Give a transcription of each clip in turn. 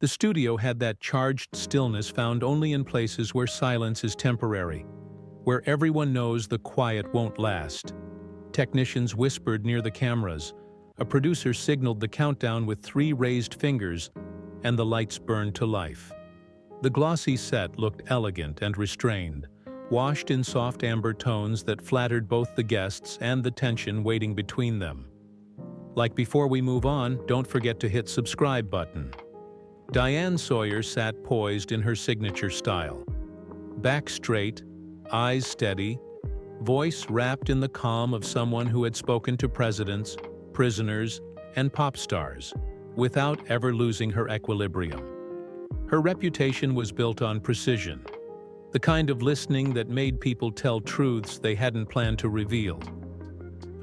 The studio had that charged stillness found only in places where silence is temporary, where everyone knows the quiet won't last. Technicians whispered near the cameras. A producer signaled the countdown with 3 raised fingers, and the lights burned to life. The glossy set looked elegant and restrained, washed in soft amber tones that flattered both the guests and the tension waiting between them. Like before we move on, don't forget to hit subscribe button. Diana Sawyer sat poised in her signature style. Back straight, eyes steady, voice wrapped in the calm of someone who had spoken to presidents, prisoners, and pop stars, without ever losing her equilibrium. Her reputation was built on precision, the kind of listening that made people tell truths they hadn't planned to reveal.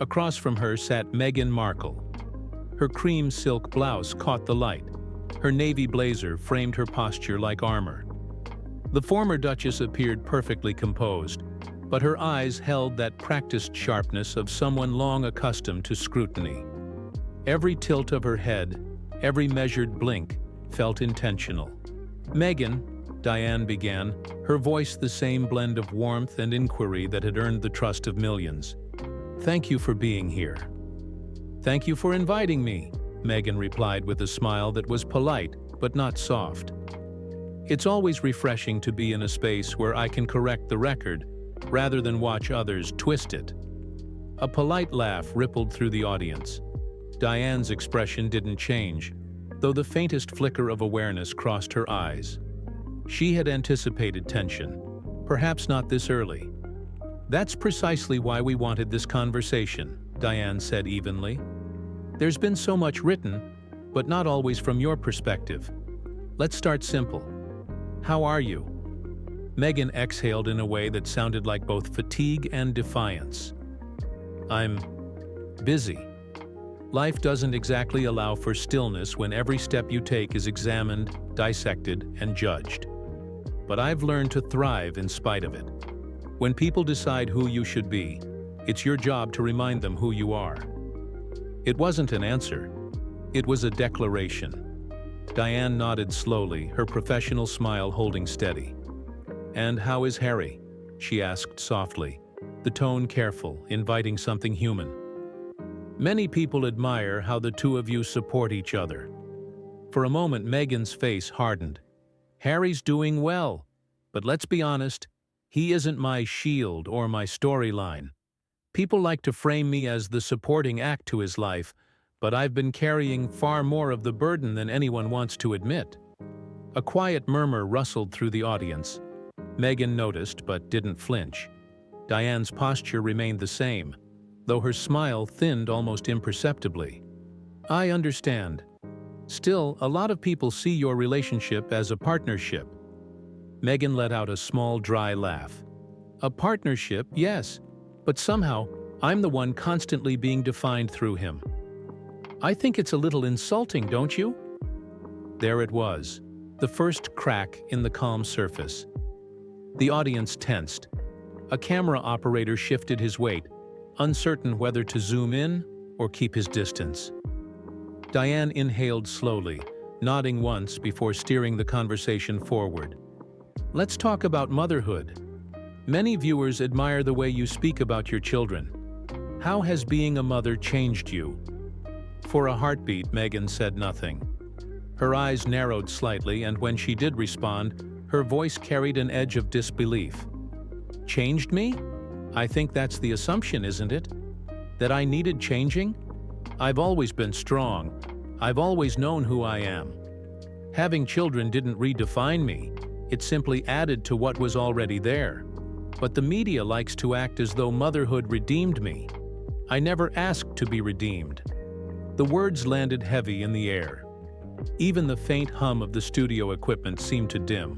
Across from her sat Meghan Markle. Her cream silk blouse caught the light. Her navy blazer framed her posture like armor. The former Duchess appeared perfectly composed, but her eyes held that practiced sharpness of someone long accustomed to scrutiny. Every tilt of her head, every measured blink, felt intentional. "Meghan," Diana began, her voice the same blend of warmth and inquiry that had earned the trust of millions. "Thank you for being here." "Thank you for inviting me," Meghan replied with a smile that was polite but not soft. "It's always refreshing to be in a space where I can correct the record rather than watch others twist it." A polite laugh rippled through the audience. Diana's expression didn't change, though the faintest flicker of awareness crossed her eyes. She had anticipated tension, perhaps not this early. "That's precisely why we wanted this conversation," Diana said evenly. "There's been so much written, but not always from your perspective. Let's start simple. How are you?" Meghan exhaled in a way that sounded like both fatigue and defiance. "I'm busy. Life doesn't exactly allow for stillness when every step you take is examined, dissected, and judged. But I've learned to thrive in spite of it. When people decide who you should be, it's your job to remind them who you are." It wasn't an answer. It was a declaration. Diana nodded slowly, her professional smile holding steady. "And how is Harry?" she asked softly, the tone careful, inviting something human. "Many people admire how the two of you support each other." For a moment, Meghan's face hardened. "Harry's doing well, but let's be honest, he isn't my shield or my storyline. People like to frame me as the supporting act to his life, but I've been carrying far more of the burden than anyone wants to admit." A quiet murmur rustled through the audience. Meghan noticed but didn't flinch. Diana's posture remained the same, though her smile thinned almost imperceptibly. "I understand. Still, a lot of people see your relationship as a partnership." Meghan let out a small, dry laugh. "A partnership, yes, but somehow I'm the one constantly being defined through him. I think it's a little insulting, don't you?" There it was, the first crack in the calm surface. The audience tensed. A camera operator shifted his weight, uncertain whether to zoom in or keep his distance. Diana inhaled slowly, nodding once before steering the conversation forward. "Let's talk about motherhood. Many viewers admire the way you speak about your children. How has being a mother changed you?" For a heartbeat, Meghan said nothing. Her eyes narrowed slightly, and when she did respond, her voice carried an edge of disbelief. "Changed me? I think that's the assumption, isn't it? That I needed changing? I've always been strong. I've always known who I am. Having children didn't redefine me. It simply added to what was already there. But the media likes to act as though motherhood redeemed me. I never asked to be redeemed." The words landed heavy in the air. Even the faint hum of the studio equipment seemed to dim.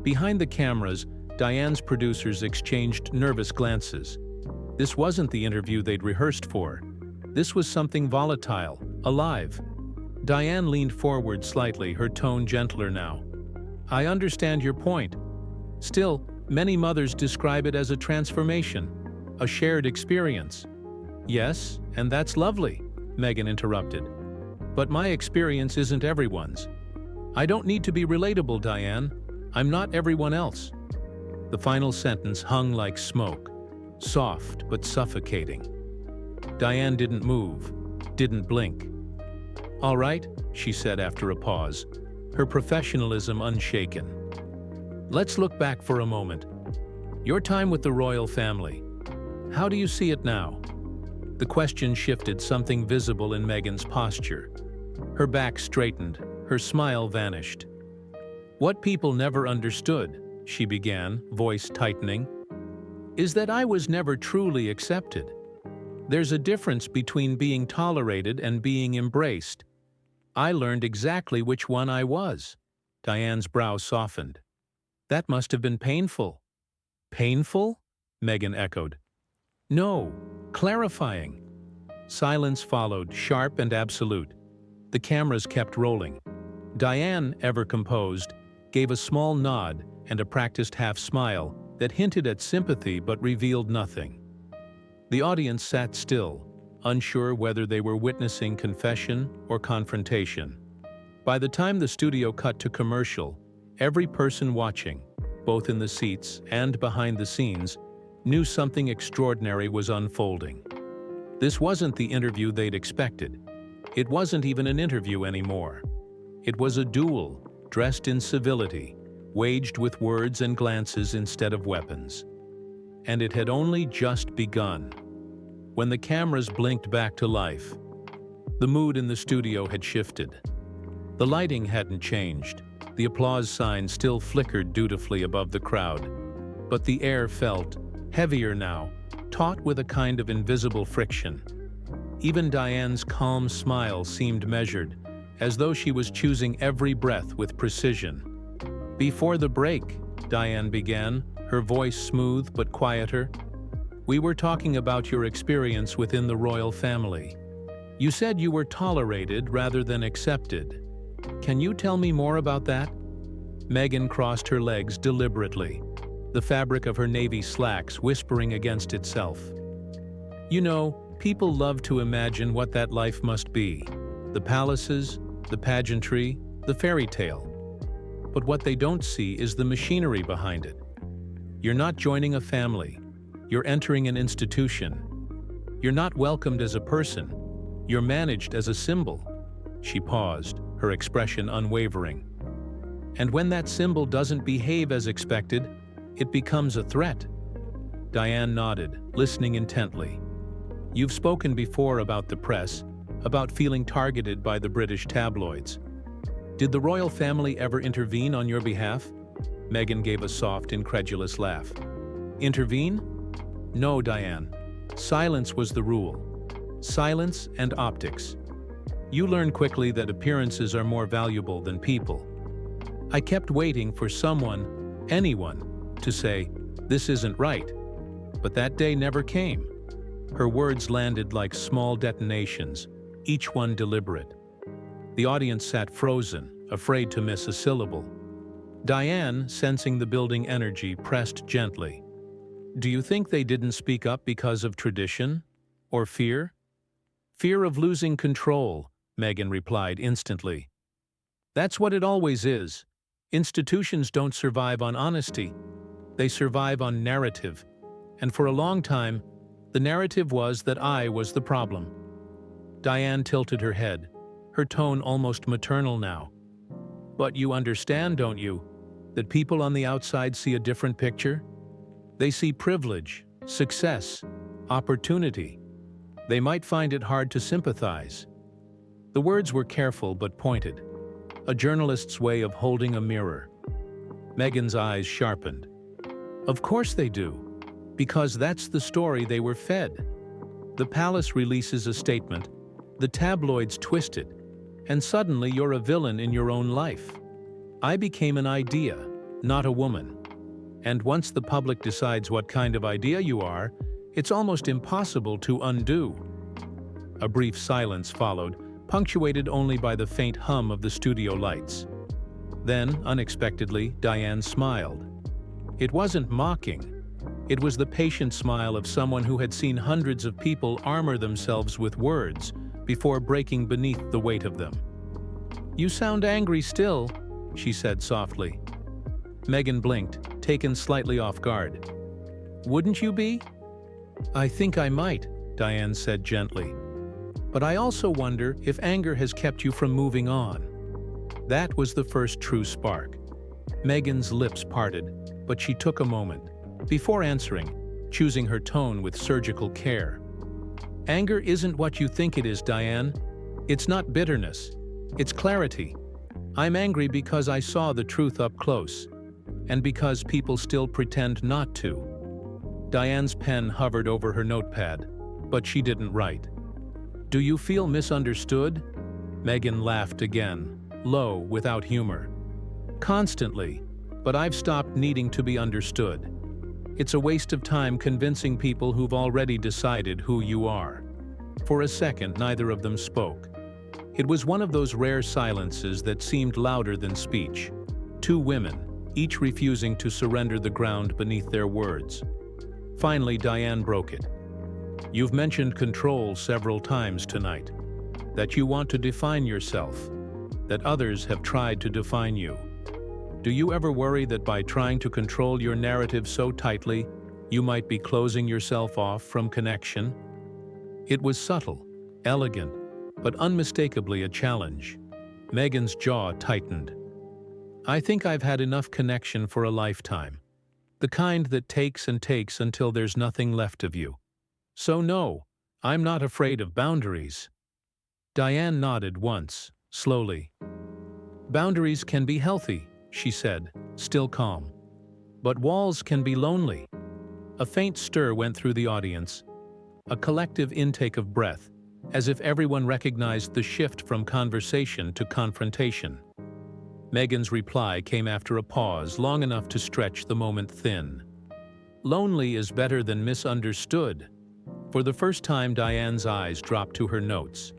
Behind the cameras, Diana's producers exchanged nervous glances. This wasn't the interview they'd rehearsed for. This was something volatile, alive. Diana leaned forward slightly, her tone gentler now. "I understand your point. Still, many mothers describe it as a transformation, a shared experience." "Yes, and that's lovely," Meghan interrupted. "But my experience isn't everyone's. I don't need to be relatable, Diane. I'm not everyone else. The final sentence hung like smoke, soft but suffocating. Diane didn't move, didn't blink. "All right," she said after a pause, her professionalism unshaken. "Let's look back for a moment. Your time with the royal family. How do you see it now?" The question shifted something visible in Meghan's posture. Her back straightened, her smile vanished. "What people never understood," she began, voice tightening, "is that I was never truly accepted. There's a difference between being tolerated and being embraced. I learned exactly which one I was." Diane's brow softened. "That must have been painful." "Painful?" Meghan echoed. "No, clarifying." Silence followed, sharp and absolute. The cameras kept rolling. Diane, ever composed, gave a small nod and a practiced half-smile that hinted at sympathy but revealed nothing. The audience sat still, unsure whether they were witnessing confession or confrontation. By the time the studio cut to commercial, every person watching, both in the seats and behind the scenes, knew something extraordinary was unfolding. This wasn't the interview they'd expected. It wasn't even an interview anymore. It was a duel, dressed in civility, waged with words and glances instead of weapons. And it had only just begun. When the cameras blinked back to life, the mood in the studio had shifted. The lighting hadn't changed. The applause sign still flickered dutifully above the crowd. But the air felt heavier now, taut with a kind of invisible friction. Even Diane's calm smile seemed measured, as though she was choosing every breath with precision. "Before the break," Diane began, her voice smooth but quieter, "we were talking about your experience within the royal family. You said you were tolerated rather than accepted. Can you tell me more about that?" Meghan crossed her legs deliberately, the fabric of her navy slacks whispering against itself. "You know, people love to imagine what that life must be. The palaces, the pageantry, the fairy tale. But what they don't see is the machinery behind it. You're not joining a family. You're entering an institution. You're not welcomed as a person. You're managed as a symbol." She paused, her expression unwavering. "And when that symbol doesn't behave as expected, it becomes a threat." Diane nodded, listening intently. "You've spoken before about the press, about feeling targeted by the British tabloids. Did the royal family ever intervene on your behalf?" Meghan gave a soft, incredulous laugh. "Intervene? No, Diane. Silence was the rule. Silence and optics. You learn quickly that appearances are more valuable than people. I kept waiting for someone, anyone, to say, 'This isn't right.' But that day never came." Her words landed like small detonations, each one deliberate. The audience sat frozen, afraid to miss a syllable. Diane, sensing the building energy, pressed gently. "Do you think they didn't speak up because of tradition? Or fear?" "Fear of losing control," Meghan replied instantly. "That's what it always is. Institutions don't survive on honesty. They survive on narrative. And for a long time, the narrative was that I was the problem." Diane tilted her head, her tone almost maternal now. "But you understand, don't you, that people on the outside see a different picture? They see privilege, success, opportunity. They might find it hard to sympathize." The words were careful but pointed, a journalist's way of holding a mirror. Meghan's eyes sharpened. "Of course they do, because that's the story they were fed. The palace releases a statement, the tabloids twist it, and suddenly you're a villain in your own life. I became an idea, not a woman. And once the public decides what kind of idea you are, it's almost impossible to undo." A brief silence followed, punctuated only by the faint hum of the studio lights. Then, unexpectedly, Diane smiled. It wasn't mocking. It was the patient smile of someone who had seen hundreds of people armor themselves with words before breaking beneath the weight of them. "You sound angry still," she said softly. Meghan blinked, taken slightly off guard. Wouldn't you be? I think I might, Diane said gently. But I also wonder if anger has kept you from moving on. That was the first true spark. Meghan's lips parted, but she took a moment, before answering, choosing her tone with surgical care. Anger isn't what you think it is, Diane. It's not bitterness. It's clarity. I'm angry because I saw the truth up close, and because people still pretend not to. Diane's pen hovered over her notepad, but she didn't write. Do you feel misunderstood? Meghan laughed again, low, without humor. Constantly, but I've stopped needing to be understood. It's a waste of time convincing people who've already decided who you are. For a second, neither of them spoke. It was one of those rare silences that seemed louder than speech. Two women, each refusing to surrender the ground beneath their words. Finally, Diane broke it. You've mentioned control several times tonight. That you want to define yourself. That others have tried to define you. Do you ever worry that by trying to control your narrative so tightly, you might be closing yourself off from connection? It was subtle, elegant, but unmistakably a challenge. Meghan's jaw tightened. I think I've had enough connection for a lifetime. The kind that takes and takes until there's nothing left of you. So no, I'm not afraid of boundaries. Diane nodded once, slowly. Boundaries can be healthy, she said, still calm. But walls can be lonely. A faint stir went through the audience, a collective intake of breath, as if everyone recognized the shift from conversation to confrontation. Meghan's reply came after a pause long enough to stretch the moment thin. Lonely is better than misunderstood. For the first time, Diane's eyes dropped to her notes.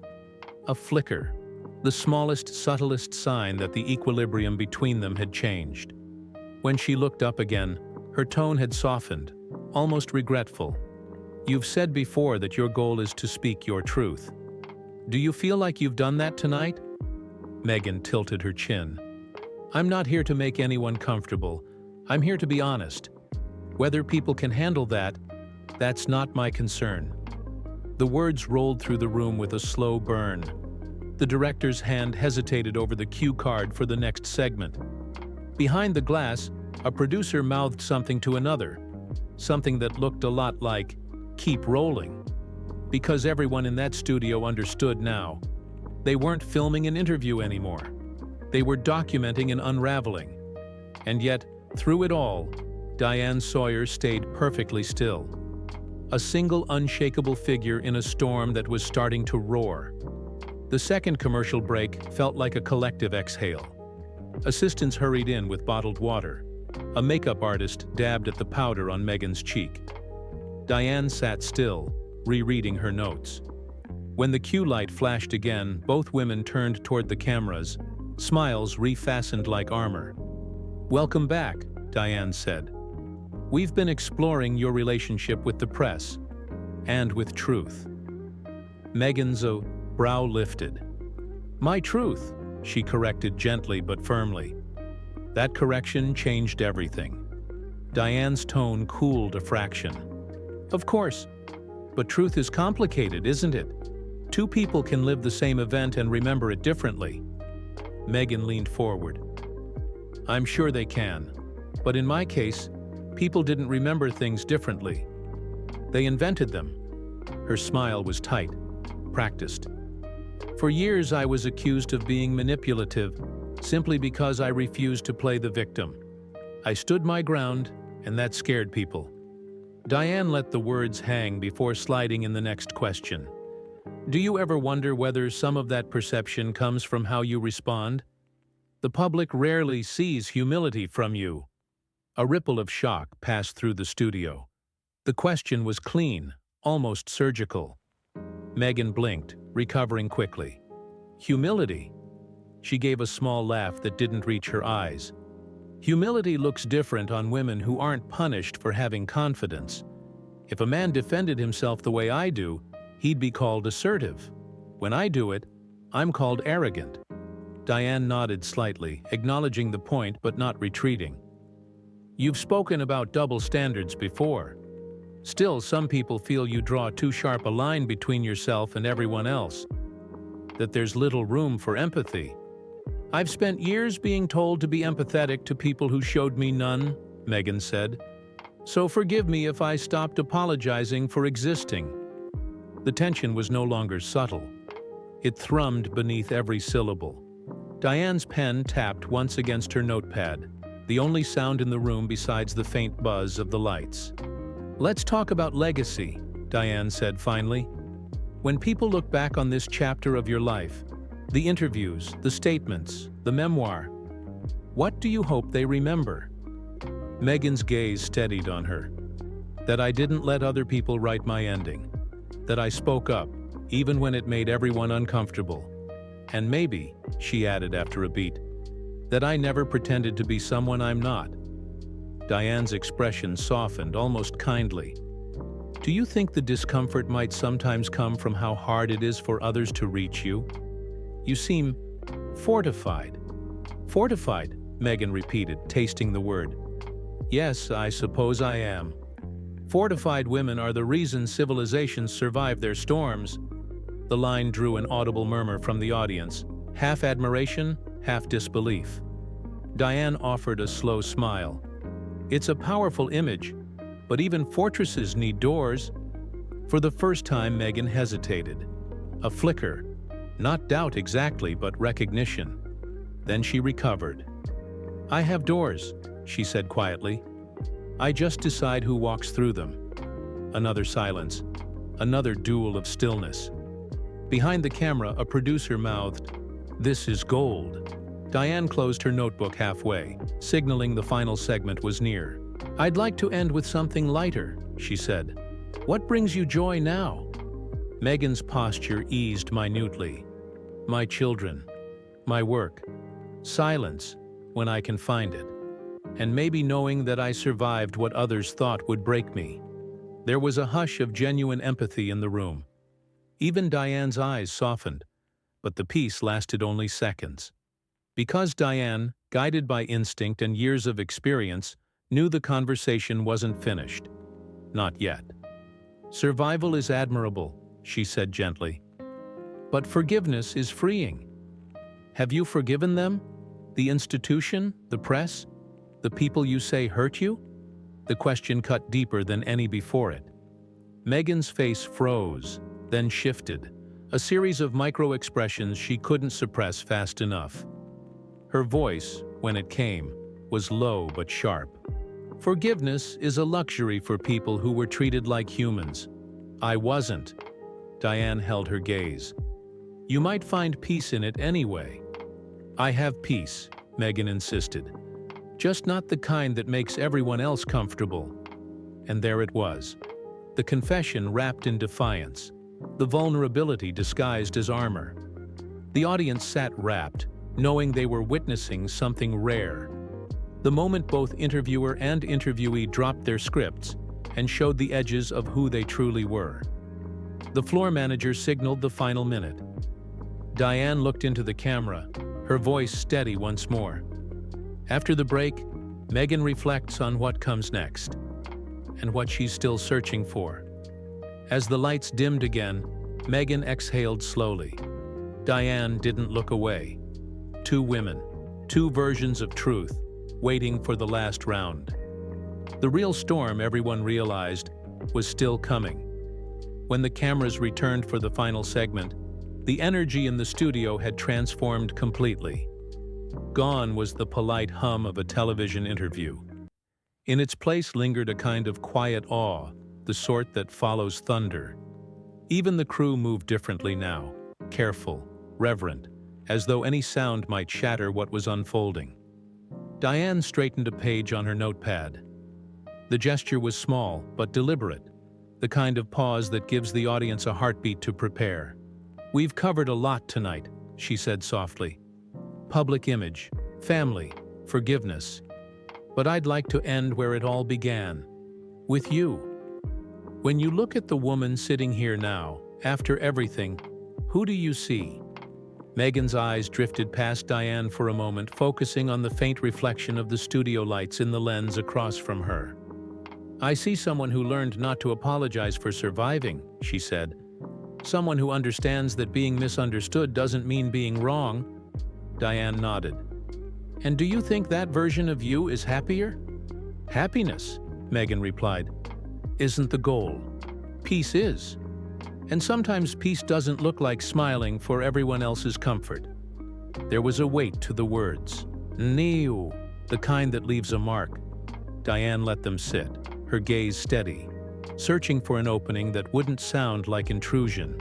A flicker, the smallest, subtlest sign that the equilibrium between them had changed. When she looked up again, her tone had softened, almost regretful. You've said before that your goal is to speak your truth. Do you feel like you've done that tonight? Meghan tilted her chin. I'm not here to make anyone comfortable. I'm here to be honest. Whether people can handle that, that's not my concern. The words rolled through the room with a slow burn. The director's hand hesitated over the cue card for the next segment. Behind the glass, a producer mouthed something to another, something that looked a lot like, "Keep rolling." Because everyone in that studio understood now. They weren't filming an interview anymore. They were documenting an unraveling. And yet, through it all, Diana Sawyer stayed perfectly still. A single unshakable figure in a storm that was starting to roar. The second commercial break felt like a collective exhale. Assistants hurried in with bottled water. A makeup artist dabbed at the powder on Meghan's cheek. Diane sat still, rereading her notes. When the cue light flashed again, both women turned toward the cameras, smiles refastened like armor. Welcome back, Diane said. We've been exploring your relationship with the press, and with truth. Meghan's brow lifted. My truth, she corrected gently but firmly. That correction changed everything. Diane's tone cooled a fraction. Of course, but truth is complicated, isn't it? Two people can live the same event and remember it differently. Meghan leaned forward. I'm sure they can, but in my case, people didn't remember things differently. They invented them. Her smile was tight, practiced. For years I was accused of being manipulative, simply because I refused to play the victim. I stood my ground, and that scared people. Diane let the words hang before sliding in the next question. Do you ever wonder whether some of that perception comes from how you respond? The public rarely sees humility from you. A ripple of shock passed through the studio. The question was clean, almost surgical. Meghan blinked, recovering quickly. Humility? She gave a small laugh that didn't reach her eyes. Humility looks different on women who aren't punished for having confidence. If a man defended himself the way I do, he'd be called assertive. When I do it, I'm called arrogant. Diane nodded slightly, acknowledging the point but not retreating. You've spoken about double standards before. Still, some people feel you draw too sharp a line between yourself and everyone else, that there's little room for empathy. I've spent years being told to be empathetic to people who showed me none, Meghan said. So forgive me if I stopped apologizing for existing. The tension was no longer subtle. It thrummed beneath every syllable. Diane's pen tapped once against her notepad, the only sound in the room besides the faint buzz of the lights. Let's talk about legacy, Diane said finally. When people look back on this chapter of your life, the interviews, the statements, the memoir, what do you hope they remember? Meghan's gaze steadied on her. That I didn't let other people write my ending. That I spoke up, even when it made everyone uncomfortable. And maybe, she added after a beat, that I never pretended to be someone I'm not. Diane's expression softened, almost kindly. Do you think the discomfort might sometimes come from how hard it is for others to reach you? You seem fortified. Fortified, Meghan repeated, tasting the word. Yes, I suppose I am. Fortified women are the reason civilizations survive their storms. The line drew an audible murmur from the audience, half admiration, half disbelief. Diane offered a slow smile. It's a powerful image, but even fortresses need doors. For the first time, Meghan hesitated. A flicker. Not doubt exactly, but recognition. Then she recovered. I have doors, she said quietly. I just decide who walks through them. Another silence. Another duel of stillness. Behind the camera, a producer mouthed, "This is gold." Diane closed her notebook halfway, signaling the final segment was near. I'd like to end with something lighter, she said. What brings you joy now? Meghan's posture eased minutely. My children. My work. Silence, when I can find it. And maybe knowing that I survived what others thought would break me. There was a hush of genuine empathy in the room. Even Diane's eyes softened, but the peace lasted only seconds. Because Diane, guided by instinct and years of experience, knew the conversation wasn't finished. Not yet. Survival is admirable, she said gently. But forgiveness is freeing. Have you forgiven them? The institution? The press? The people you say hurt you? The question cut deeper than any before it. Meghan's face froze, then shifted, a series of micro-expressions she couldn't suppress fast enough. Her voice, when it came, was low but sharp. Forgiveness is a luxury for people who were treated like humans. I wasn't. Diane held her gaze. You might find peace in it anyway. I have peace, Meghan insisted. Just not the kind that makes everyone else comfortable. And there it was. The confession wrapped in defiance. The vulnerability disguised as armor. The audience sat rapt, knowing they were witnessing something rare. The moment both interviewer and interviewee dropped their scripts and showed the edges of who they truly were. The floor manager signaled the final minute. Diane looked into the camera, her voice steady once more. After the break, Meghan reflects on what comes next and what she's still searching for. As the lights dimmed again, Meghan exhaled slowly. Diane didn't look away. Two women, two versions of truth, waiting for the last round. The real storm, everyone realized, was still coming. When the cameras returned for the final segment, the energy in the studio had transformed completely. Gone was the polite hum of a television interview. In its place lingered a kind of quiet awe, the sort that follows thunder. Even the crew moved differently now, careful, reverent, as though any sound might shatter what was unfolding. Diane straightened a page on her notepad. The gesture was small, but deliberate, the kind of pause that gives the audience a heartbeat to prepare. We've covered a lot tonight, she said softly. Public image, family, forgiveness. But I'd like to end where it all began, with you. When you look at the woman sitting here now, after everything, who do you see? Meghan's eyes drifted past Diane for a moment, focusing on the faint reflection of the studio lights in the lens across from her. "I see someone who learned not to apologize for surviving," she said. "Someone who understands that being misunderstood doesn't mean being wrong." Diane nodded. "And do you think that version of you is happier?" "Happiness," Meghan replied, "isn't the goal. Peace is. And sometimes peace doesn't look like smiling for everyone else's comfort." There was a weight to the words. "Niu," the kind that leaves a mark. Diane let them sit, her gaze steady, searching for an opening that wouldn't sound like intrusion.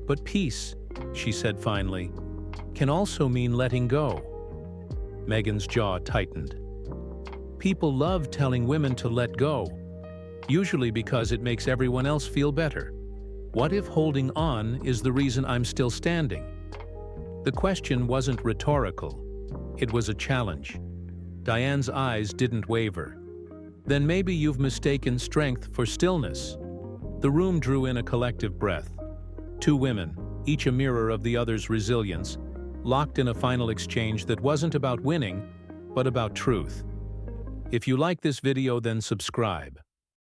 "But peace," she said finally, "can also mean letting go." Meghan's jaw tightened. People love telling women to let go, usually because it makes everyone else feel better. What if holding on is the reason I'm still standing? The question wasn't rhetorical. It was a challenge. Diane's eyes didn't waver. "Then maybe you've mistaken strength for stillness." The room drew in a collective breath. Two women, each a mirror of the other's resilience, locked in a final exchange that wasn't about winning, but about truth. If you like this video, then subscribe.